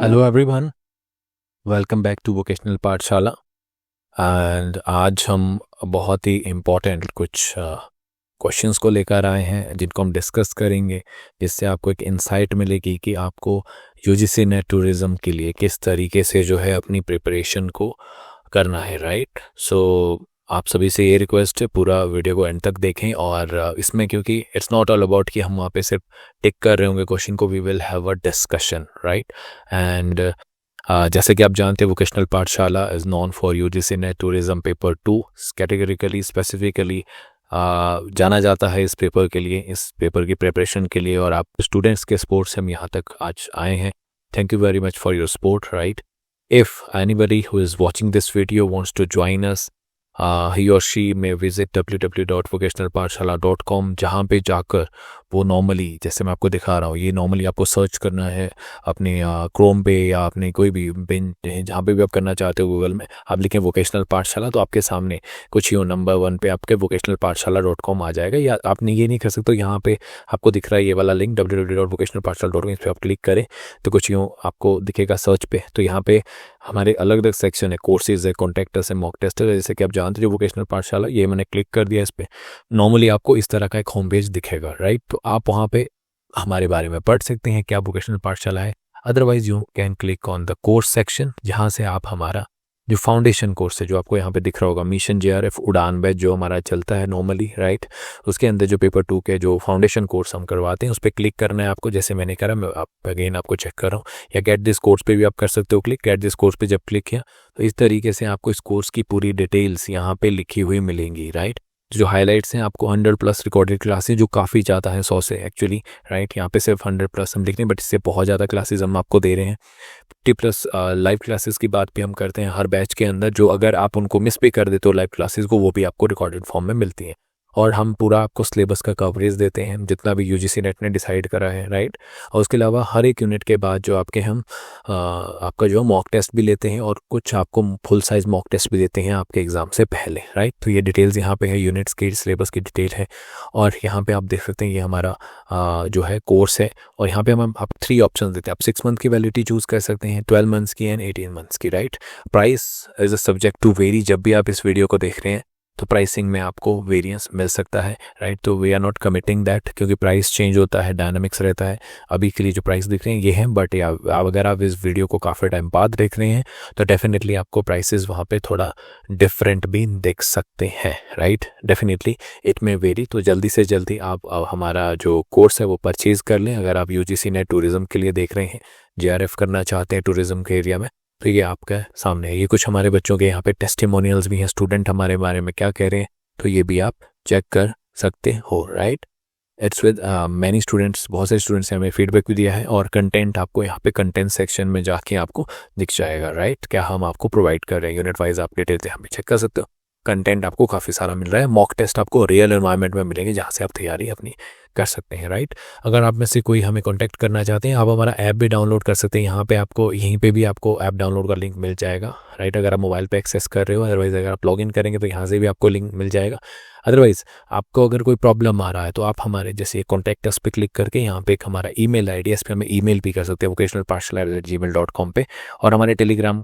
Hello everyone, welcome back to vocational Pathshala. And आज हम बहुत ही इम्पोर्टेंट कुछ क्वेश्चंस को लेकर आए हैं जिनको हम डिस्कस करेंगे, जिससे आपको एक इंसाइट मिलेगी कि आपको यूजीसी नेट टूरिज़्म के लिए किस तरीके से जो है अपनी प्रिपरेशन को करना है। राइट, सो आप सभी से ये रिक्वेस्ट है, पूरा वीडियो को एंड तक देखें। और इसमें क्योंकि इट्स नॉट ऑल अबाउट कि हम वहाँ पे सिर्फ टिक कर रहे होंगे क्वेश्चन को, we will have a discussion. Right, and जैसे कि आप जानते हैं vocational Pathshala is known for UGC NET tourism paper 2 categorically specifically जाना जाता है इस पेपर के लिए, इस पेपर की प्रिपरेशन के लिए। और आप स्टूडेंट्स के सपोर्ट से हम यहाँ तक आज आए हैं। Thank you very much for your support. Right, if anybody who is watching this video wants to join us, he or she may visit www.vocationalpathshala.com, जहाँ पे जाकर वो नॉर्मली, जैसे मैं आपको दिखा रहा हूँ, ये नॉर्मली आपको सर्च करना है अपने क्रोम पे या अपने कोई भी बिन जहाँ पे भी आप करना चाहते हो गूगल में, आप लिखें वोकेशनल पाठशाला तो आपके सामने कुछ ही नंबर 1 पे आपके vocationalpathshala.com आ जाएगा। या आपने ये नहीं कर सकते, यहाँ पे आपको दिख रहा है ये वाला लिंक www.vocationalpathshala.com, इस पर आप क्लिक करें तो कुछ यूँ आपको दिखेगा सर्च पे। तो यहाँ पे हमारे अलग अलग सेक्शन है, कोर्सेज है, कॉन्टैक्टस है, मॉक टेस्ट है। जैसे कि आप जानते हो वोकेशनल पाठशाला, ये मैंने क्लिक कर दिया इस पर, नॉर्मली आपको इस तरह का एक होम पेज दिखेगा। राइट, तो आप वहाँ पे हमारे बारे में पढ़ सकते हैं क्या वोकेशनल पाठशाला है। Otherwise you can click on the course section, जहाँ से आप हमारा जो फाउंडेशन कोर्स है, जो आपको यहाँ पे दिख रहा होगा, मिशन जेआरएफ उड़ान बैच जो हमारा चलता है नॉर्मली। राइट, उसके अंदर जो पेपर 2 के जो फाउंडेशन कोर्स हम करवाते हैं उस पर क्लिक करना है आपको। जैसे मैंने करा, मैं अगेन आपको चेक कर रहा हूँ, या गेट दिस कोर्स पे भी आप कर सकते हो क्लिक। गेट दिस कोर्स पे जब क्लिक किया तो इस तरीके से आपको इस कोर्स की पूरी डिटेल्स यहाँ पे लिखी हुई मिलेंगी। राइट, जो हाइलाइट्स हैं, आपको 100+ रिकॉर्डेड क्लासेस, जो काफ़ी ज़्यादा है 100 से एक्चुअली। राइट, यहाँ पे सिर्फ 100+ हम लिख रहे हैं, बट इससे बहुत ज़्यादा क्लासेस हम आपको दे रहे हैं। 50+ लाइव क्लासेस की बात भी हम करते हैं हर बैच के अंदर, जो अगर आप उनको मिस भी कर देते हो लाइव क्लासेस को, वो भी आपको रिकॉर्डेड फॉर्म में मिलती हैं। और हम पूरा आपको सिलेबस का कवरेज देते हैं जितना भी यूजीसी नेट ने डिसाइड करा है। राइट, और उसके अलावा हर एक यूनिट के बाद जो आपके हम आपका जो मॉक टेस्ट भी लेते हैं, और कुछ आपको फुल साइज मॉक टेस्ट भी देते हैं आपके एग्ज़ाम से पहले। राइट, तो ये डिटेल्स यहाँ पे है, यूनिट्स की सिलेबस की डिटेल है। और यहाँ पे आप देख सकते हैं ये हमारा जो है कोर्स है। और यहाँ पे हम आप 3 ऑप्शन देते हैं। आप 6 मंथ की वैलिडिटी चूज़ कर सकते हैं, 12 मंथ्स की एंड 18 मंथ्स की। Right, price is a subject to vary. जब भी आप इस वीडियो को देख रहे हैं तो प्राइसिंग में आपको वेरिएंस मिल सकता है। राइट, तो we are not committing that, क्योंकि प्राइस चेंज होता है, डायनामिक्स रहता है। अभी के लिए जो प्राइस दिख रहे हैं ये हैं, बट अगर आप इस वीडियो को काफ़ी टाइम बाद देख रहे हैं तो डेफिनेटली आपको प्राइसेस वहाँ पे थोड़ा डिफरेंट भी देख सकते हैं। राइट, डेफिनेटली इट में वेरी। तो जल्दी से जल्दी आप हमारा जो कोर्स है वो परचेज़ कर लें। अगर आप यूजीसी नेट टूरिज़्म के लिए देख रहे हैं, जेआरएफ करना चाहते हैं टूरिज़्म के एरिया में, तो ये आपका सामने है। ये कुछ हमारे बच्चों के यहाँ पे टेस्टिमोनियल्स भी हैं, स्टूडेंट हमारे बारे में क्या कह रहे हैं, तो ये भी आप चेक कर सकते हो। Right, it's with many students, बहुत सारे स्टूडेंट्स ने हमें फीडबैक भी दिया है। और कंटेंट आपको यहाँ पे कंटेंट सेक्शन में जाके आपको दिख जाएगा। राइट, क्या हम आपको प्रोवाइड कर रहे हैं, यूनिट वाइज आप डिटेल्स यहाँ पे चेक कर सकते हो। कंटेंट आपको काफ़ी सारा मिल रहा है। मॉक टेस्ट आपको रियल एनवायरनमेंट में मिलेंगे, जहाँ से आप तैयारी अपनी कर सकते हैं। राइट, अगर आप में से कोई हमें कांटेक्ट करना चाहते हैं, आप हमारा ऐप भी डाउनलोड कर सकते हैं। यहाँ पे आपको, यहीं पे भी आपको ऐप डाउनलोड का लिंक मिल जाएगा। राइट, अगर आप मोबाइल पे एक्सेस कर रहे हो, अदरवाइज़ अगर आप लॉगिन करेंगे तो यहाँ से भी आपको लिंक मिल जाएगा। अदरवाइज़ आपको अगर कोई प्रॉब्लम आ रहा है तो आप हमारे जैसे कॉन्टैक्ट अस पे क्लिक करके यहाँ पे एक हमारा ईमेल आईडी है, इस पर हमें ईमेल भी कर सकते हैं vocationalpathshala@gmail.com पे। और हमारे टेलीग्राम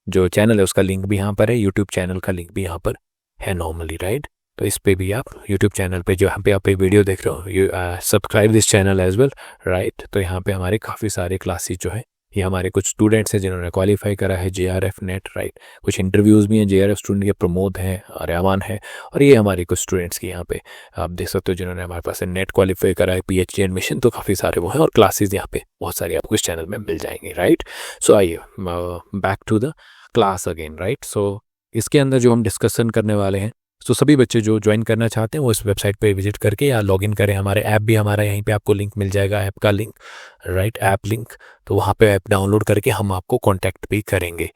जो चैनल है उसका लिंक भी यहाँ पर है, यूट्यूब चैनल का लिंक भी यहाँ पर है नॉर्मली। राइट, तो इस पे भी आप यूट्यूब चैनल पे जो यहाँ पे आप वीडियो देख रहे हो, you subscribe this channel as well. Right, तो यहाँ पे हमारे काफ़ी सारे क्लासेस जो है, ये हमारे कुछ स्टूडेंट्स हैं जिन्होंने क्वालिफाई करा है जेआरएफ नेट। राइट, कुछ इंटरव्यूज़ भी हैं जेआरएफ स्टूडेंट के, प्रमोद हैं, आर्यमान है, और ये हमारे कुछ स्टूडेंट्स की यहाँ पे आप देख सकते हो जिन्होंने हमारे पास नेट क्वालिफाई करा है, पीएचडी एडमिशन, तो काफ़ी सारे वो हैं। और क्लासेस यहाँ पे बहुत सारी आपको इस चैनल में मिल जाएंगी। राइट, सो आइए back to the class again. Right, so इसके अंदर जो हम डिस्कशन करने वाले हैं, तो सभी बच्चे जो ज्वाइन करना चाहते हैं वो इस वेबसाइट पे विजिट करके या लॉगिन करें। हमारे ऐप भी हमारा यहीं पे आपको लिंक मिल जाएगा, ऐप का लिंक। राइट, ऐप लिंक, तो वहाँ पे ऐप डाउनलोड करके हम आपको कांटेक्ट भी करेंगे,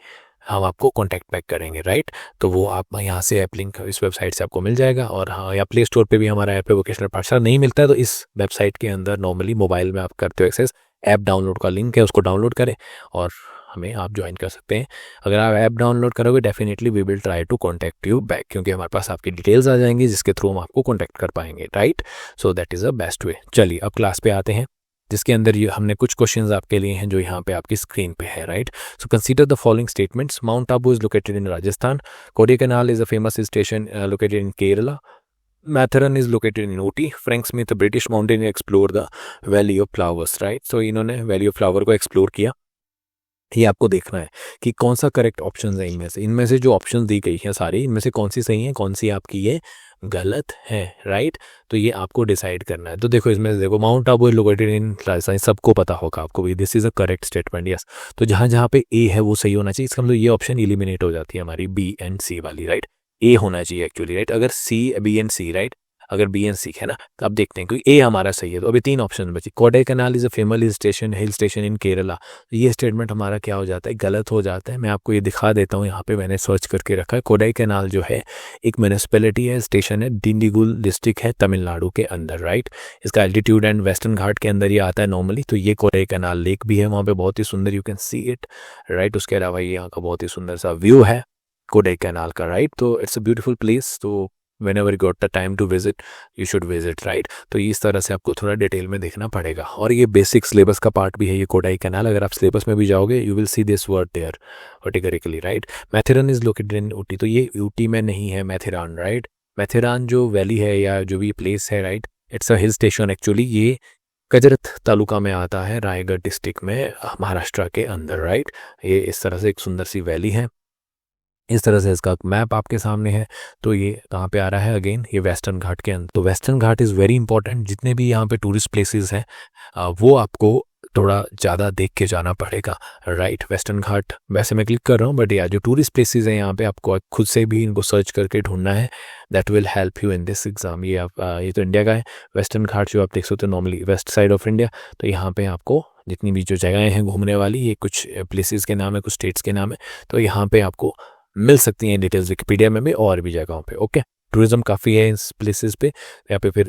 हम आपको कांटेक्ट बैक करेंगे। राइट, तो वो आप यहाँ से ऐप लिंक इस वेबसाइट से आपको मिल जाएगा। और हाँ, या प्ले स्टोर पे भी हमारा ऐप है, वोकेशनल पाठशाला नहीं मिलता है तो इस वेबसाइट के अंदर नॉर्मली मोबाइल में आप करते हो एक्सेस, ऐप डाउनलोड का लिंक है, उसको डाउनलोड करें और हमें आप ज्वाइन कर सकते हैं। अगर आप ऐप डाउनलोड करोगे definitely we will try to contact you back, क्योंकि हमारे पास आपकी डिटेल्स आ जाएंगी जिसके थ्रू हम आपको कॉन्टैक्ट कर पाएंगे। Right, so that is a best way. चलिए अब क्लास पे आते हैं। जिसके अंदर ये हमने कुछ क्वेश्चंस आपके लिए हैं जो यहाँ पे आपकी स्क्रीन पे है, right. So consider the following statements. Mount Abu is located in Rajasthan, Kodaikanal is a famous station located in Kerala, Matheran is located in Ooty, Frank Smith British mountaineer explore the valley of flowers, right. So इन्होंने valley of flower को explore किया। ये आपको देखना है कि कौन सा करेक्ट ऑप्शन है इनमें से जो ऑप्शन दी गई हैं सारी, इनमें से कौन सी सही है, कौन सी आपकी ये गलत है, राइट। तो ये आपको डिसाइड करना है। तो देखो इसमें से देखो mount Abu is located in Rajasthan, सबको पता होगा आपको भी, this is a correct statement, yes. तो जहाँ जहाँ पे ए है वो सही होना चाहिए, इसका मतलब ये ऑप्शन एलिमिनेट हो जाती है हमारी बी एंड सी वाली, राइट। ए होना चाहिए एक्चुअली, राइट। अगर C B and C, right, अगर बी एन सी है ना, तो अब देखते हैं क्योंकि ए हमारा सही है। तो अभी 3 ऑप्शन बची। Kodaikanal is a famous station, hill station इन केरला, तो ये स्टेटमेंट हमारा क्या हो जाता है, गलत हो जाता है। मैं आपको ये दिखा देता हूँ, यहाँ पे मैंने सर्च करके रखा है। कोडाईकनाल जो है एक म्यूनिसिपैलिटी है, स्टेशन है, डिंडीगुल डिस्ट्रिक्ट है तमिलनाडु के अंदर, राइट। इसका एल्टीट्यूड एंड वेस्टर्न घाट के अंदर ये आता है नॉर्मली। तो ये कोडाईकनाल लेक भी है वहाँ पे, बहुत ही सुंदर, you can see it, right. उसके अलावा ये यहाँ का बहुत ही सुंदर सा व्यू है कोडाईकनाल का, राइट। तो इट्स अ ब्यूटीफुल प्लेस। तो whenever you got the time to visit you should visit, right। तो इस तरह से आपको थोड़ा डिटेल में देखना पड़ेगा। और ये बेसिक सिलेबस का पार्ट भी है ये कोडाईकनाल। अगर आप सिलेबस में भी जाओगे you will see this word there vertically, right. Matheran is located in Ooty, तो ये ऊटी में नहीं है मैथेरान, राइट। मैथेरान जो वैली है या जो भी प्लेस है, right, it's a hill station actually. ये कजरत तालुका में आता है, रायगढ़ डिस्ट्रिक्ट में, महाराष्ट्र के अंदर, राइट। ये इस तरह से एक सुंदर सी वैली है। इस तरह से इसका मैप आपके सामने है। तो ये कहाँ पे आ रहा है, अगेन ये वेस्टर्न घाट के अंदर। तो western Ghat is very important. जितने भी यहाँ पे टूरिस्ट प्लेसेस हैं वो आपको थोड़ा ज़्यादा देख के जाना पड़ेगा, राइट। वेस्टर्न घाट वैसे मैं क्लिक कर रहा हूँ, बट यार जो टूरिस्ट प्लेसेस हैं यहाँ पे आपको खुद से भी इनको सर्च करके ढूंढना है। That will help you in this exam. ये आप ये तो इंडिया का है वेस्टर्न घाट, जो आप देख सकते हो normally west side of India. तो यहाँ पे आपको जितनी भी जो जगहें हैं घूमने वाली, ये कुछ प्लेसेस के नाम है, कुछ स्टेट्स के नाम है। तो यहाँ पे आपको मिल सकती हैं डिटेल्स विकिपीडिया में भी और भी जगहों पे, ओके। टूरिज्म काफ़ी है इस प्लेसेस पे। यहाँ पे फिर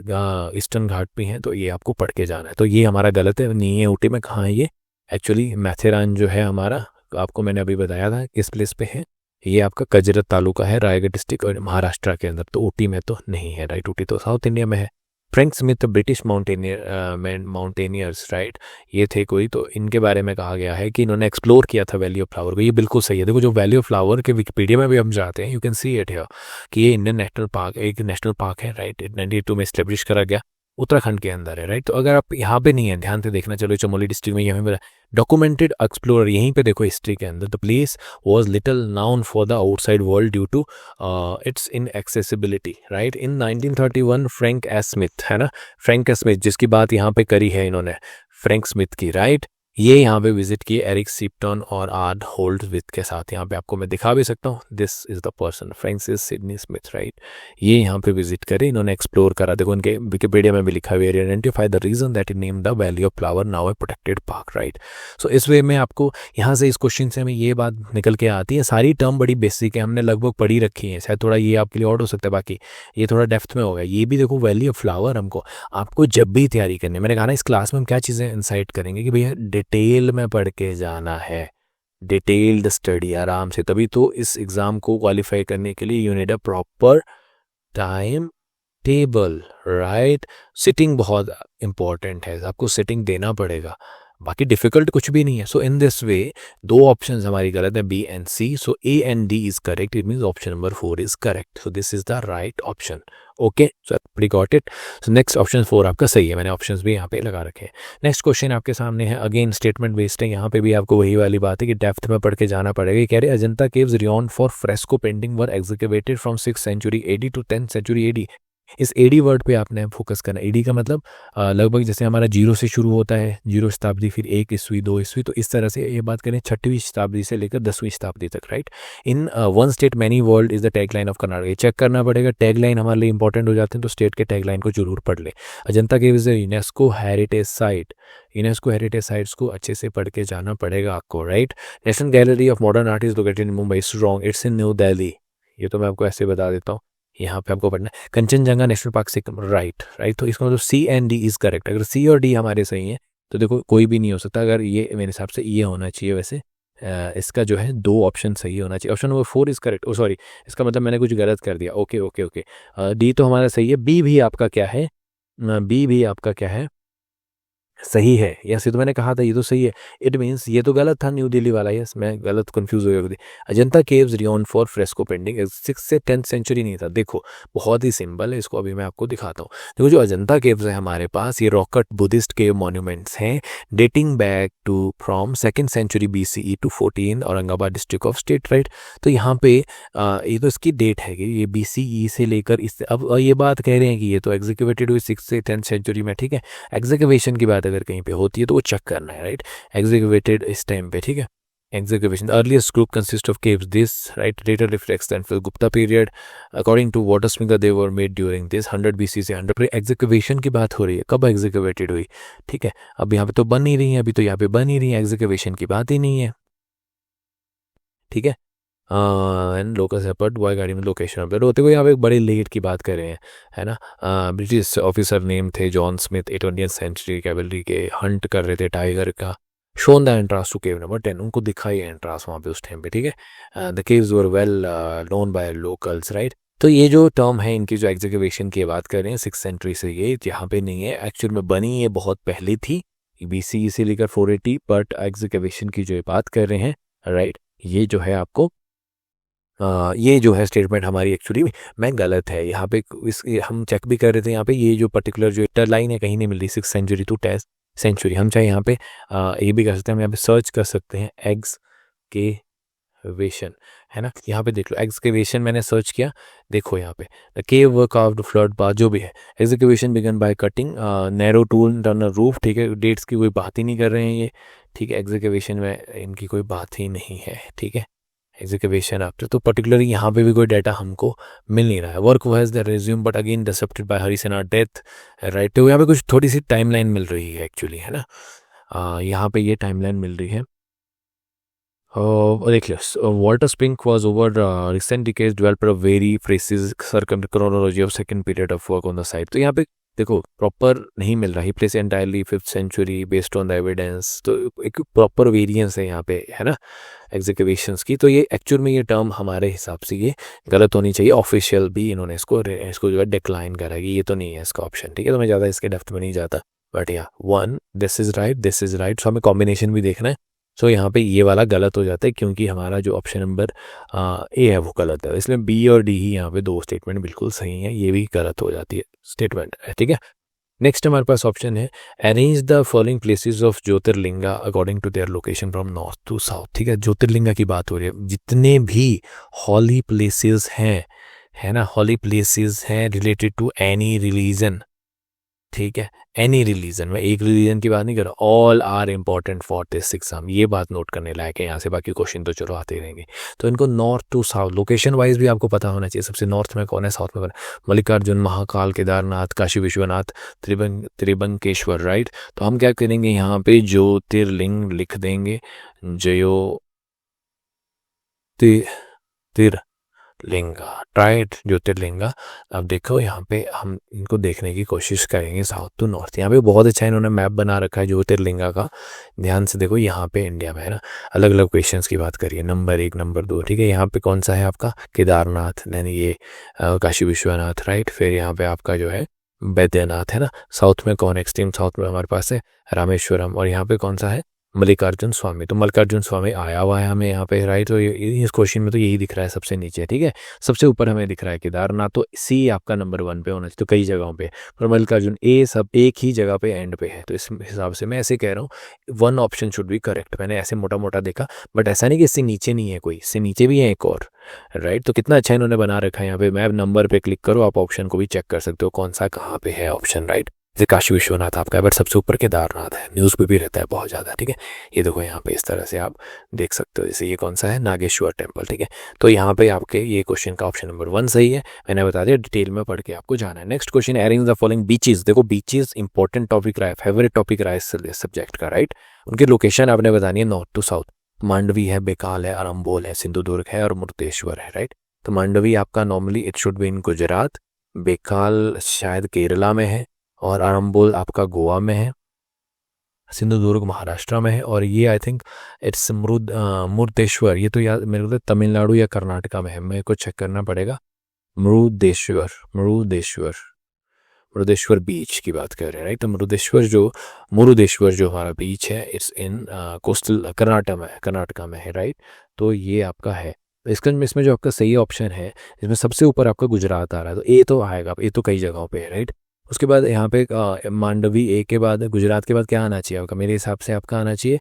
ईस्टर्न घाट भी हैं, तो ये आपको पढ़ के जाना है। तो ये हमारा गलत है, नहीं है ऊटी में। कहाँ है ये एक्चुअली, मैथेरान जो है हमारा, आपको मैंने अभी बताया था किस प्लेस पे है। ये आपका कजरत तालुका है, रायगढ़ डिस्ट्रिक्ट और महाराष्ट्र के अंदर। तो ऊटी में तो नहीं है, राइट। ऊटी तो साउथ इंडिया में है। Frank Smith British mountaineers, right, ये थे कोई। तो इनके बारे में कहा गया है कि इन्होंने एक्सप्लोर किया था वैली ऑफ फ्लावर को। ये बिल्कुल सही है। देखो जो वैली ऑफ फ्लावर के विकिपीडिया में भी हम जाते हैं, you can see it here कि ये इंडियन नेशनल पार्क, एक नेशनल पार्क है, राइट। 1992 में स्टेब्लिश करा गया, उत्तराखंड के अंदर है, राइट। तो अगर आप यहाँ पे नहीं है, ध्यान से देखना, चलो चमोली डिस्ट्रिक्ट में यहाँ पे डॉक्यूमेंटेड एक्सप्लोरर, यहीं पे देखो हिस्ट्री के अंदर, the place was little known for the outside world due to its inaccessibility, right. In 1931 Frank S Smith, है ना, फ्रैंक एस स्मिथ जिसकी बात यहाँ पे करी है इन्होंने, फ्रैंक स्मिथ की, राइट। ये यहाँ पे विजिट किए एरिक सिप्टन और आर्ड होल्ड विथ के साथ। यहाँ पे आपको मैं दिखा भी सकता हूँ, this is the person Francis Sidney Smith, right. ये यहाँ पे विजिट करे, इन्होंने एक्सप्लोर करा। देखो उनके विकिपीडिया में भी लिखा हुआ है, identify the reason that it name the valley of flower now a protected park, right. So इस वे में आपको यहाँ से इस क्वेश्चन से हमें ये बात निकल के आती है, सारी टर्म बड़ी बेसिक है, हमने लगभग पढ़ी रखी है। शायद थोड़ा ये आपके लिए और हो सकता है, बाकी ये थोड़ा डेप्थ में होगा। ये भी देखो वैली ऑफ फ्लावर हमको आपको जब भी तैयारी करनी है, मैंने कहा ना इस क्लास में हम क्या चीज़ें इंसाइट करेंगे कि भैया डिटेल में पढ़ के जाना है, डिटेल्ड स्टडी आराम से। तभी तो इस एग्ज़ाम को क्वालिफाई करने के लिए you need a proper time table, right. Sitting बहुत इंपॉर्टेंट है, आपको सिटिंग देना पड़ेगा, बाकी डिफिकल्ट कुछ भी नहीं है। सो इन दिस वे 2 ऑप्शंस हमारी गलत है, B and C. So A and D is correct, it means option number 4 is correct. So this is the right option, okay. So we got it. So next option 4 आपका सही है, मैंने options भी यहाँ पे लगा रखे हैं। नेक्स्ट क्वेश्चन आपके सामने है, अगेन स्टेटमेंट बेस्ड है। यहाँ पे भी आपको वही वाली बात है कि डेप्थ में पढ़ के जाना पड़ेगा। ये कह रहे Ajanta caves renowned for fresco painting were executed from 6th century AD to 10th century AD। इस एडी वर्ड पे आपने फोकस करना। एडी का मतलब लगभग जैसे हमारा 0 से शुरू होता है, 0 शताब्दी, फिर 1 ईस्वी, 2 ईस्वी, तो इस तरह से ये बात करें 6वीं शताब्दी से लेकर 10वीं शताब्दी तक, right. In one state many world is the tagline of Karnataka. ये चेक करना पड़ेगा, टैगलाइन हमारे लिए इंपॉर्टेंट हो जाते हैं, तो स्टेट के टैगलाइन को जरूर पढ़ ले। अजंता केव is UNESCO heritage site, UNESCO heritage sites को अच्छे से पढ़ के जाना पड़ेगा आपको, right. National gallery of modern art is located in Mumbai, wrong, it's in new Delhi. ये तो मैं आपको ऐसे बता देता हूँ, यहाँ पे आपको पढ़ना है। Kanchenjunga national park Sikkim, right, right. तो इसका मतलब सी एंड डी इज करेक्ट। अगर सी और डी हमारे सही हैं तो देखो कोई भी नहीं हो सकता। अगर ये मेरे हिसाब से ये होना चाहिए, वैसे इसका जो है 2 ऑप्शन सही होना चाहिए। Option number 4 is correct, oh sorry, इसका मतलब मैंने कुछ गलत कर दिया, ओके ओके ओके। डी तो हमारा सही है। बी भी आपका क्या है, बी भी आपका क्या है, सही है, यस, ये तो मैंने कहा था, ये तो सही है। इट मीन्स ये तो गलत था न्यू दिल्ली वाला, यस मैं गलत कंफ्यूज हो गया। Ajanta caves rayon for fresco painting 6 से 10th सेंचुरी नहीं था। देखो बहुत ही सिंपल है, इसको अभी मैं आपको दिखाता हूँ। देखो जो अजंता केव्स है हमारे पास, ये रॉकट बुद्धिस्ट केव मॉन्यूमेंट्स हैं dating back to from 2nd century BCE to 14 Aurangabad district of state, right. तो यहाँ पे ये तो इसकी डेट है कि ये BCE से लेकर इस, अब ये बात कह रहे हैं कि ये तो एग्जीक्यूटेड हुई 6 से 10th सेंचुरी में, ठीक है। एग्जीक्यूशन की बात अगर कहीं पे होती है तो वो चेक करना है, राइट। एग्जीक्यूटेड इस टाइम पे, ठीक है। Excavation. The earliest group consists of caves. This right later reflects the unfilled Gupta period. According to Waterspringer, they were made during this 100 BC से 100 excavation की बात हो रही है, कब excavated हुई, ठीक है। अब यहाँ पे तो बन नहीं रही है, अभी तो यहाँ पे बन ही रही है, excavation की बात ही नहीं है, ठीक है। एंड लोकस एपर्ट बॉय गाड़ी में लोकेशन अपडेट होते हुए यहाँ पे एक बड़े लेट की बात कर रहे हैं, है ना। ब्रिटिश ऑफिसर नेम थे John Smith, 20th century cavalry के, हंट कर रहे थे टाइगर का। Shown the entrance to cave number 10, उनको दिखाई है एंट्रांस वहाँ पे उस टाइम पे, ठीक है। The caves were well known by locals, right. तो ये जो टर्म है इनकी जो एग्जीक्यूशन की बात कर रहे हैं 6th century से, ये यहाँ पे नहीं है, एक्चुअल में बनी ये बहुत पहले थी BCE से लेकर 480, बट एग्जीक्यूशन की जो बात कर रहे हैं, राइट, ये जो है आपको ये जो है स्टेटमेंट हमारी एक्चुअली में गलत है। यहाँ पे हम चेक भी कर रहे थे, यहाँ पे ये जो पर्टिकुलर जो इंटरलाइन है कहीं नहीं मिल रही 6th century to 10th century। हम चाहे यहाँ पे ये भी कर सकते हैं, हम यहाँ पे सर्च कर सकते हैं एक्सकेवेशन, है ना। यहाँ पे देख लो एक्सकेवेशन मैंने सर्च किया, देखो यहाँ पे the cave were carved flood bath जो भी है। Excavation began by cutting narrow tool turner roof, ठीक है। डेट्स की कोई बात ही नहीं कर रहे हैं ये, ठीक है। एक्सकेवेशन में इनकी कोई बात ही नहीं है, ठीक है। एग्जीक्यूशन आफ्टर, तो पर्टिकुलरली यहाँ पे भी कोई डाटा हमको मिल नहीं रहा है। Work has the resume but again disrupted by Harisena death, right. तो यहाँ पे कुछ थोड़ी सी टाइमलाइन मिल रही है एक्चुअली, है ना। यहाँ पे ये टाइमलाइन मिल रही है। देख लो water spring was over recent decades developer of very precise circum chronology of second period of work on the site. तो यहाँ पे देखो प्रॉपर नहीं मिल रहा, he place entirely 5th century based on the evidence. तो एक प्रॉपर वेरिएंस है यहाँ पे, है ना, एग्जीक्यूशंस की। तो ये एक्चुअल में ये टर्म हमारे हिसाब से ये गलत होनी चाहिए। ऑफिशियल भी इन्होंने इसको जो है डिक्लाइन करा कि ये तो नहीं है इसका ऑप्शन, ठीक है। तो मैं ज़्यादा इसके डेप्थ में नहीं जाता, बट या 1 this is right, this is right. So हमें कॉम्बिनेशन भी देखना है। सो यहाँ पे ये वाला गलत हो जाता है क्योंकि हमारा जो ऑप्शन नंबर ए है वो गलत है, इसलिए बी और डी ही यहाँ पे दो स्टेटमेंट बिल्कुल सही है, ये भी गलत हो जाती है स्टेटमेंट, ठीक है। नेक्स्ट हमारे पास ऑप्शन है arrange the following places of jyotirlinga according to their location from north to south, ठीक है। ज्योतिर्लिंगा की बात हो रही है, जितने भी हॉली प्लेसेस हैं, है ना, हॉली प्लेसेस हैं रिलेटेड टू एनी रिलीजन, ठीक है। एनी रिलीजन, मैं एक रिलीजन की बात नहीं कर रहा, all are important for this exam, ये बात नोट करने लायक है यहाँ से। बाकी क्वेश्चन तो चलो आते रहेंगे। तो इनको north to south location wise भी आपको पता होना चाहिए, सबसे नॉर्थ में कौन है, साउथ में कौन है। मल्लिकार्जुन, महाकाल, केदारनाथ, काशी विश्वनाथ, त्रिबंकेश्वर, राइट। तो हम क्या करेंगे यहाँ पे ज्योतिर्लिंग लिख देंगे, ज्यो तिर लिंगा, राइट, ज्योतिर्लिंगा। अब देखो यहाँ पे हम इनको देखने की कोशिश करेंगे साउथ टू नॉर्थ। यहाँ पे बहुत अच्छा इन्होंने मैप बना रखा है ज्योतिर्लिंगा का, ध्यान से देखो यहाँ पे इंडिया में, है ना। अलग अलग क्वेश्चंस की बात करिए, नंबर 1 नंबर 2, ठीक है। यहाँ पे कौन सा है आपका केदारनाथ, यानी ये काशी विश्वनाथ, राइट। फिर यहाँ पे आपका जो है बैद्यनाथ, है ना। साउथ में कौन, एक्सट्रीम साउथ में हमारे पास है रामेश्वरम, और यहाँ पे कौन सा है मल्लिकार्जुन स्वामी। तो मल्लिकार्जुन स्वामी आया हुआ है हमें यहाँ पे, राइट। तो इस क्वेश्चन में तो यही दिख रहा है सबसे नीचे, ठीक है। सबसे ऊपर हमें दिख रहा है केदारनाथ, तो सी आपका नंबर 1 पे होना चाहिए। तो कई जगहों पे, पर मल्लिकार्जुन ए सब एक ही जगह पे एंड पे है, तो इस हिसाब से मैं ऐसे कह रहा हूँ 1 ऑप्शन शुड बी करेक्ट। मैंने ऐसे मोटा मोटा देखा, बट ऐसा नहीं कि इससे नीचे नहीं है कोई, इससे नीचे भी है एक और, राइट। तो कितना अच्छा इन्होंने बना रखा है यहाँ पे। मैप नंबर पे क्लिक करो, आप ऑप्शन को भी चेक कर सकते हो कौन सा कहाँ पे है ऑप्शन, राइट। जैसे काशी विश्वनाथ आपका है, बट सबसे ऊपर केदारनाथ है, न्यूज़ पे भी रहता है बहुत ज़्यादा, ठीक है। ये देखो यहाँ पे इस तरह से आप देख सकते हो। जैसे ये कौन सा है, नागेश्वर टेम्पल, ठीक है। तो यहाँ पे आपके ये क्वेश्चन का ऑप्शन नंबर 1 सही है, मैंने बता दिया, डिटेल में पढ़ के आपको जाना है। Next question, arrange the following beaches. देखो बीचेस इंपॉर्टेंट टॉपिक रहा है, फेवरेट टॉपिक रहा है इस सब्जेक्ट का, राइट। उनकी लोकेशन आपने बतानी है नॉर्थ टू साउथ। मांडवी है, बेकाल है, अरम्बोल है, सिंधुदुर्ग है और मुर्देश्वर है, राइट। तो मांडवी आपका normally it should be in Gujarat, Baikal शायद केरला में है, और अरम्बोल आपका गोवा में है, सिंधुदुर्ग महाराष्ट्र में है, और ये आई थिंक इट्स मुर्देश्वर, ये तो यार मेरे को तमिलनाडु या कर्नाटका में है, मेरे को चेक करना पड़ेगा। मुरुदेश्वर, मुरुदेश्वर बीच की बात कर रहे हैं, राइट। तो मुरुदेश्वर जो हमारा बीच है इट्स इन कोस्टल कर्नाटका में है, राइट। तो ये आपका है। तो इसमें जो आपका सही ऑप्शन है, इसमें सबसे ऊपर आपका गुजरात आ रहा है, तो ए तो आएगा, ए तो कई जगहों पे है, राइट। उसके बाद यहाँ पे मांडवी ए के बाद गुजरात के बाद क्या आना चाहिए आपका, मेरे हिसाब से आपका आना चाहिए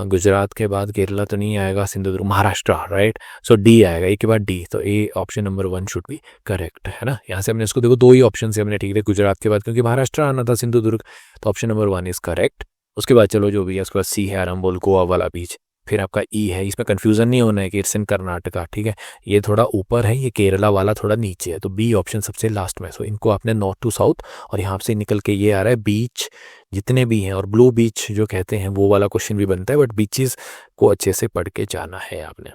गुजरात के बाद केरला तो नहीं आएगा, सिंधुदुर्ग, महाराष्ट्र, राइट। सो डी आएगा, ए के बाद डी, तो A option number 1 should be correct, है ना। यहाँ से हमने इसको देखो 2 ही ऑप्शन से हमने ठीक है गुजरात के बाद, क्योंकि महाराष्ट्र आना था, सिंधुदुर्ग, तो ऑप्शन नंबर 1 इज करेक्ट। उसके बाद चलो जो भी है, उसके बाद सी है आरंबोल गोवा वाला बीच, फिर आपका ई है, इसमें कंफ्यूजन नहीं होना है कि इट्स इन कर्नाटका, ठीक है। ये थोड़ा ऊपर है, ये केरला वाला थोड़ा नीचे है, तो बी ऑप्शन सबसे लास्ट में। सो इनको आपने नॉर्थ टू साउथ, और यहाँ से निकल के ये आ रहा है बीच जितने भी हैं, और ब्लू बीच जो कहते हैं वो वाला क्वेश्चन भी बनता है, बट बीचेस को अच्छे से पढ़ के जाना है आपने।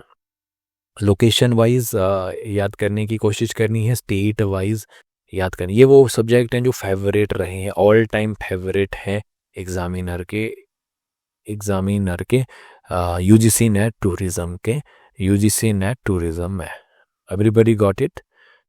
लोकेशन वाइज याद करने की कोशिश करनी है, स्टेट वाइज याद करनी। ये वो सब्जेक्ट हैं जो फेवरेट रहे हैं, ऑल टाइम फेवरेट हैं एग्जामिनर के यूजीसी नेट टूरिज्म में। एवरीबडी गॉट इट,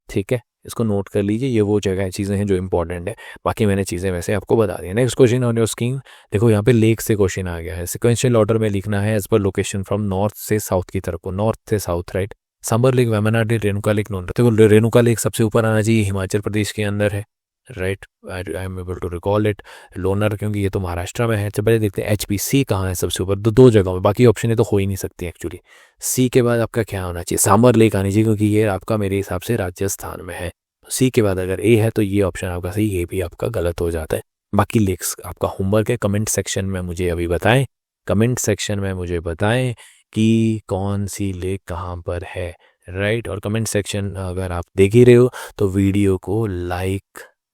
ठीक है, इसको नोट कर लीजिए। ये वो जगह चीज़ें हैं जो इंपॉर्टेंट है, बाकी मैंने चीज़ें वैसे आपको बता दी। Next question on your screen, देखो यहाँ पे लेक से क्वेश्चन आ गया है। सिक्वेंशियल ऑर्डर में लिखना है as per location from north से साउथ की तरफ को, नॉर्थ से south, right. Sambhar lake, Vembanad lake, Renuka lake, नोनर। देखो रेणुका लेक सबसे ऊपर आना चाहिए, हिमाचल प्रदेश के अंदर है, right. I am able to recall it. Loner क्योंकि ये तो महाराष्ट्र में है। चल पहले देखते हैं HPC कहाँ है सबसे ऊपर, 2 जगहों में, बाकी ऑप्शन है तो हो ही नहीं सकती एक्चुअली। सी के बाद आपका क्या होना चाहिए, सांबर लेक आनी चाहिए, क्योंकि ये आपका मेरे हिसाब से राजस्थान में है। सी के बाद अगर ए है तो ये ऑप्शन आपका सही, ये भी आपका गलत हो जाता है। बाकी लेक्स आपका होमवर्क है, कमेंट सेक्शन में मुझे अभी बताएं, कि कौन सी लेक कहाँ पर है, राइट। और कमेंट सेक्शन अगर आप देख ही रहे हो तो वीडियो को लाइक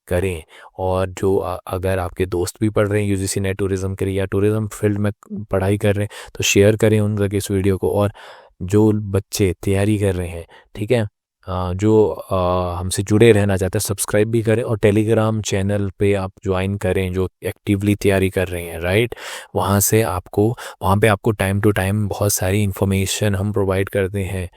करें, और जो अगर आपके दोस्त भी पढ़ रहे हैं यूजीसी नेट टूरिज्म के लिए या टूरिज्म फील्ड में पढ़ाई कर रहे हैं तो शेयर करें उन तक इस वीडियो को। और जो बच्चे तैयारी कर रहे हैं, ठीक है, जो हमसे जुड़े रहना चाहते हैं, सब्सक्राइब भी करें, और टेलीग्राम चैनल पे आप ज्वाइन करें जो एक्टिवली तैयारी कर रहे हैं, राइट। वहाँ पे आपको टाइम टू टाइम बहुत सारी इन्फॉर्मेशन हम प्रोवाइड करते हैं,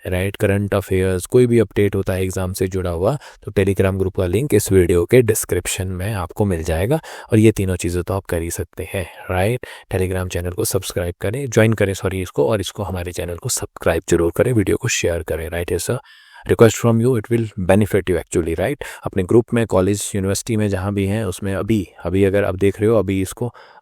राइट। करंट अफेयर्स, कोई भी अपडेट होता है एग्ज़ाम से जुड़ा हुआ, तो टेलीग्राम ग्रुप का लिंक इस वीडियो के डिस्क्रिप्शन में आपको मिल जाएगा। और ये तीनों चीज़ें तो आप कर ही सकते हैं, राइट। टेलीग्राम चैनल को सब्सक्राइब करें, ज्वाइन करें इसको, और इसको हमारे चैनल को सब्सक्राइब जरूर करें, वीडियो को शेयर करें, राइट। ऐसा request from you, it will benefit you actually, right. अपने ग्रुप में, कॉलेज, यूनिवर्सिटी में जहाँ भी हैं उसमें अभी अगर आप देख रहे हो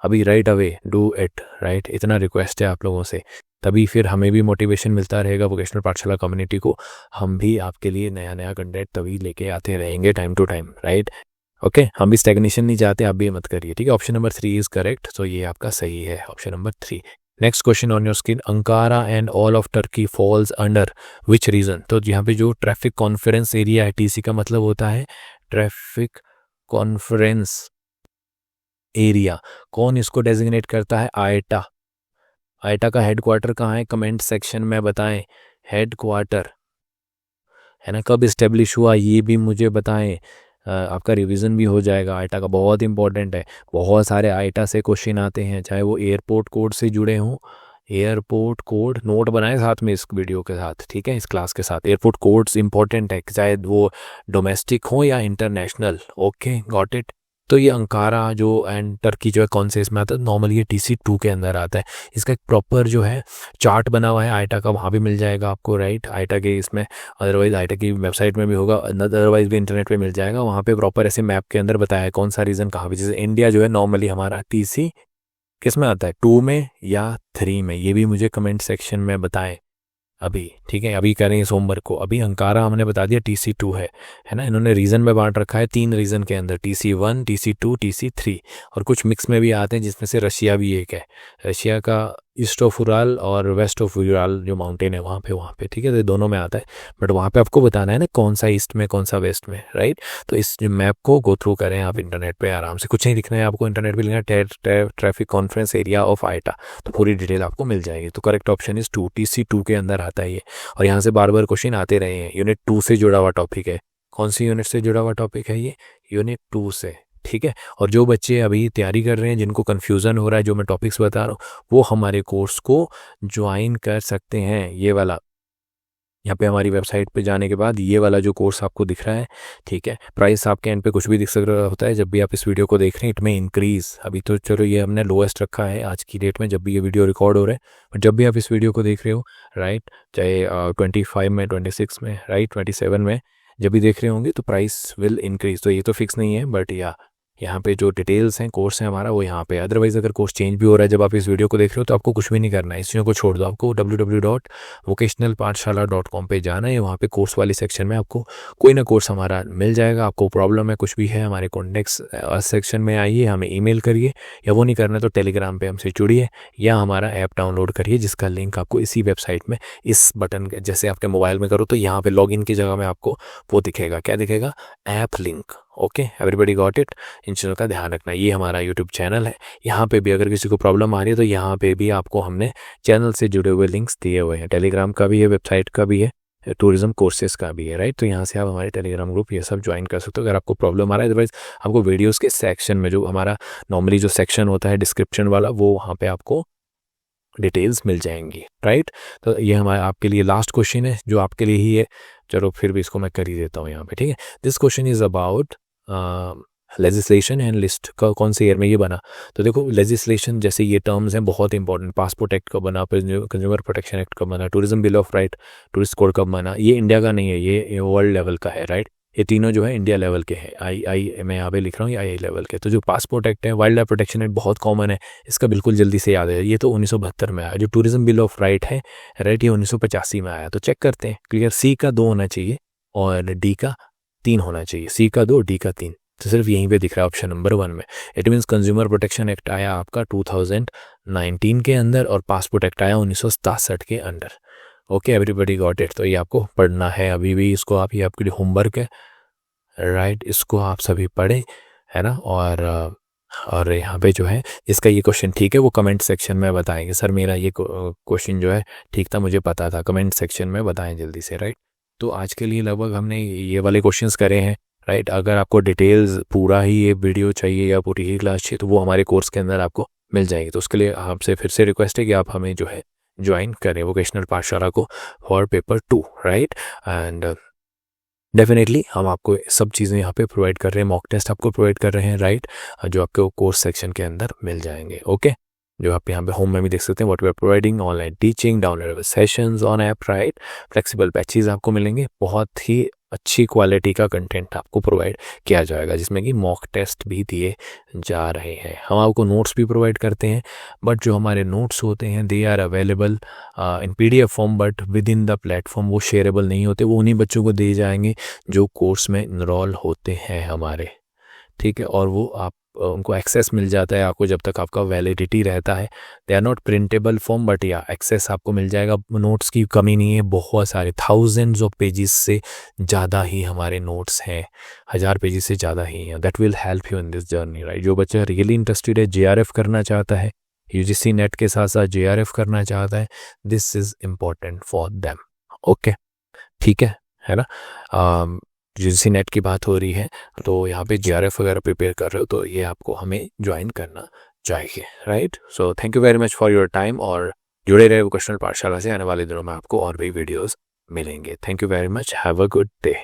अभी right away do it, right. इतना रिक्वेस्ट है आप लोगों से, तभी फिर हमें भी मोटिवेशन मिलता रहेगा, वोकेशनल पाठशाला कम्युनिटी को। हम भी आपके लिए नया कंटेंट तभी लेके आते रहेंगे time to time, right. Okay, हम भी स्टैग्नेशन नहीं चाहते, आप भी मत करिए, ठीक है। ऑप्शन नंबर 3 इज करेक्ट, तो ये आपका सही है, option number 3। Next question on your screen, Ankara and all of Turkey falls under which region. तो यहाँ पे जो ट्रैफिक कॉन्फ्रेंस एरिया है, TC का मतलब होता है ट्रैफिक कॉन्फ्रेंस एरिया, कौन इसको डेजिग्नेट करता है, आयटा का हेडक्वार्टर कहाँ है, कमेंट सेक्शन में बताएं। हेडक्वार्टर है ना, कब इस्टेब्लिश हुआ ये भी मुझे बताएं, आपका रिवीजन भी हो जाएगा। आयटा का बहुत इंपॉर्टेंट है, बहुत सारे आयटा से क्वेश्चन आते हैं, चाहे वो एयरपोर्ट कोड से जुड़े हों। एयरपोर्ट कोड नोट बनाए साथ में इस वीडियो के साथ, ठीक है, इस क्लास के साथ। एयरपोर्ट कोड्स इंपॉर्टेंट है, चाहे वो डोमेस्टिक हो या इंटरनेशनल, ओके, गॉट इट। तो ये अंकारा जो एंड टर्की जो है कौन से इसमें आता है, नॉर्मली ये TC2 के अंदर आता है। इसका एक प्रॉपर जो है चार्ट बना हुआ है आयटा का, वहाँ भी मिल जाएगा आपको, राइट। आयटा के इसमें, अदरवाइज आयटा की वेबसाइट में भी होगा, अदरवाइज भी इंटरनेट पे मिल जाएगा। वहाँ पे प्रॉपर ऐसे मैप के अंदर बताया है कौन सा रीजन कहाँ पे। जैसे इंडिया जो है नॉर्मली हमारा TC किस में आता है, 2 में या 3 में, ये भी मुझे कमेंट सेक्शन में बताएं अभी, ठीक है। अभी करें सोमवार को। अभी अंकारा हमने बता दिया TC2 है ना। इन्होंने रीजन में बांट रखा है 3 रीजन के अंदर, TC1, TC2, TC3, और कुछ मिक्स में भी आते हैं जिसमें से रशिया भी एक है। रशिया का ईस्ट ऑफ उराल और वेस्ट ऑफ उराल जो माउंटेन है वहाँ पे, ठीक है, तो दोनों में आता है। बट वहाँ पे आपको बताना है ना कौन सा ईस्ट में कौन सा वेस्ट में, राइट। तो इस मैप को गो थ्रू करें आप इंटरनेट पे आराम से, कुछ नहीं लिखना है आपको, इंटरनेट पे लिखना है traffic conference area of eta, तो पूरी डिटेल आपको मिल जाएगी। तो करेक्ट ऑप्शन इज 2, TC2 के अंदर आता है ये। और यहाँ से बार बार क्वेश्चन आते रहे हैं, यूनिट 2 से जुड़ा हुआ टॉपिक है। कौन सी यूनिट से जुड़ा हुआ टॉपिक है ये, यूनिट 2 से, ठीक है। और जो बच्चे अभी तैयारी कर रहे हैं, जिनको कन्फ्यूज़न हो रहा है, जो मैं टॉपिक्स बता रहा हूँ, वो हमारे कोर्स को ज्वाइन कर सकते हैं। ये वाला यहाँ पे हमारी वेबसाइट पे जाने के बाद ये वाला जो कोर्स आपको दिख रहा है, ठीक है, प्राइस आपके एंड पे कुछ भी दिख सक रहा होता है जब भी आप इस वीडियो को देख रहे हैं, इट में इंक्रीज़। अभी तो चलो ये हमने लोएस्ट रखा है आज की डेट में जब भी ये वीडियो रिकॉर्ड हो रहा है, बट जब भी आप इस वीडियो को देख रहे हो, राइट, चाहे 25 में, 26 में, राइट, 27 में जब भी देख रहे होंगे तो प्राइस विल इंक्रीज़। तो ये तो फिक्स नहीं है, बट यहाँ पे जो डिटेल्स हैं कोर्स है हमारा वो यहाँ पे। अदरवाइज़ अगर कोर्स चेंज भी हो रहा है जब आप इस वीडियो को देख रहे हो तो आपको कुछ भी नहीं करना है, इस चीज़ों को छोड़ दो। आपको www.vocationalpathshala.com पे जाना है, वहाँ पे कोर्स वाली सेक्शन में आपको कोई ना कोर्स हमारा मिल जाएगा। आपको प्रॉब्लम है कुछ भी है, हमारे कॉन्टेक्ट्स सेक्शन में आइए, हमें ईमेल करिए, या वो नहीं करना तो टेलीग्राम पे हमसे जुड़िए, या हमारा ऐप डाउनलोड करिए जिसका लिंक आपको इसी वेबसाइट में इस बटन जैसे आपके मोबाइल में करो तो यहाँ पे लॉगिन की जगह में आपको वो दिखेगा, क्या दिखेगा, app link. Okay, everybody got it. इन चीज़ों का ध्यान रखना। ये हमारा यूट्यूब चैनल है, यहाँ पे भी अगर किसी को प्रॉब्लम आ रही है तो यहाँ पे भी आपको हमने चैनल से जुड़े हुए लिंक्स दिए हुए हैं। टेलीग्राम का भी है, वेबसाइट का भी है, टूरिज्म कोर्सेज का भी है, राइट। तो यहाँ से आप हमारे टेलीग्राम ग्रुप ये सब ज्वाइन कर सकते हो अगर आपको प्रॉब्लम आ रहा है। अदरवाइज आपको वीडियोज़ के सेक्शन में जो हमारा नॉर्मली जो सेक्शन होता है डिस्क्रिप्शन वाला, वो वहाँ पर आपको डिटेल्स मिल जाएंगी, राइट। तो ये हमारा आपके लिए लास्ट क्वेश्चन है जो आपके लिए ही है, चलो फिर भी इसको मैं कर ही देता हूँ यहाँ पे, ठीक है। This question is about legislation and list का कौन से ईयर में ये बना। तो देखो लेजिस्लेशन जैसे ये टर्म्स हैं बहुत इंपॉर्टेंट, पासपोर्ट एक्ट कब बना, कंज्यूमर प्रोटेक्शन एक्ट कब बना, tourism bill of right, tourist code कब बना, ये इंडिया का नहीं है, ये वर्ल्ड लेवल का है, राइट। ये तीनों जो है इंडिया लेवल के हैं, आई मैं यहाँ पे लिख रहा हूँ ये आई लेवल के। तो जो पासपोर्ट एक्ट है, वाइल्ड लाइफ प्रोटेक्शन एक्ट बहुत कॉमन है, इसका बिल्कुल जल्दी से याद है, ये तो 1972 में आया। जो टूरिज्म बिल ऑफ राइट है, राइट, ये 1985 में आया। तो चेक करते हैं, क्लियर, सी का 2 होना चाहिए और डी का 3 होना चाहिए, सी का 2 डी का 3। तो सिर्फ यहीं पे दिख रहा है ऑप्शन नंबर 1 में। It means consumer protection act आया आपका 2019 के अंदर और पासपोर्ट एक्ट आया 1967 के अंदर। Okay, everybody got it. तो ये आपको पढ़ना है अभी भी, इसको आप, ये आपके लिए होमवर्क है, राइट, इसको आप सभी पढ़ें, है ना। और यहाँ पे जो है इसका ये क्वेश्चन ठीक है वो कमेंट सेक्शन में बताएंगे, सर मेरा ये क्वेश्चन जो है ठीक था, मुझे पता था, कमेंट सेक्शन में बताएं जल्दी से, राइट। तो आज के लिए लगभग हमने ये वाले क्वेश्चंस करे हैं, राइट। अगर आपको डिटेल्स पूरा ही ये वीडियो चाहिए या पूरी ही क्लास चाहिए तो वो हमारे कोर्स के अंदर आपको मिल जाएगी। तो उसके लिए आपसे फिर से रिक्वेस्ट है कि आप हमें जो है ज्वाइन करें वोकेशनल पाठशाला को for paper 2, right. And definitely हम आपको सब चीज़ें यहाँ पे प्रोवाइड कर रहे हैं, मॉक टेस्ट आपको प्रोवाइड कर रहे हैं, राइट, जो आपको कोर्स सेक्शन के अंदर मिल जाएंगे। ओके, जो आप यहाँ पे होम में भी देख सकते हैं, what we are providing, online teaching, downloadable sessions on app, right, flexible batches आपको मिलेंगे, बहुत ही अच्छी क्वालिटी का कंटेंट आपको प्रोवाइड किया जाएगा जिसमें कि मॉक टेस्ट भी दिए जा रहे हैं। हम आपको नोट्स भी प्रोवाइड करते हैं, बट जो हमारे नोट्स होते हैं they are available in PDF form, but within the platform वो शेयरेबल नहीं होते, वो उन्हीं बच्चों को दिए जाएंगे जो कोर्स में इनरोल होते हैं हमारे, ठीक है। और वो आप उनको एक्सेस मिल जाता है आपको जब तक आपका वैलिडिटी रहता है। They are not printable form, but या एक्सेस आपको मिल जाएगा। नोट्स की कमी नहीं है, बहुत सारे थाउजेंड्स ऑफ पेजेस से ज़्यादा ही हमारे नोट्स हैं, 1000 पेजेस से ज़्यादा ही हैं। That will help you in this journey, right. जो बच्चा रियली इंटरेस्टेड है, JRF करना चाहता है, UGC नेट के साथ साथ JRF करना चाहता है, this is important for them. Okay, ठीक है ना। UGC नेट की बात हो रही है तो यहाँ पे JRF वगैरह प्रिपेयर कर रहे हो तो ये आपको हमें ज्वाइन करना चाहिए, right. So thank you very much for your time, और जुड़े रहे वोकेशनल पाठशाला से, आने वाले दिनों में आपको और भी वीडियोस मिलेंगे। Thank you very much, have a good day.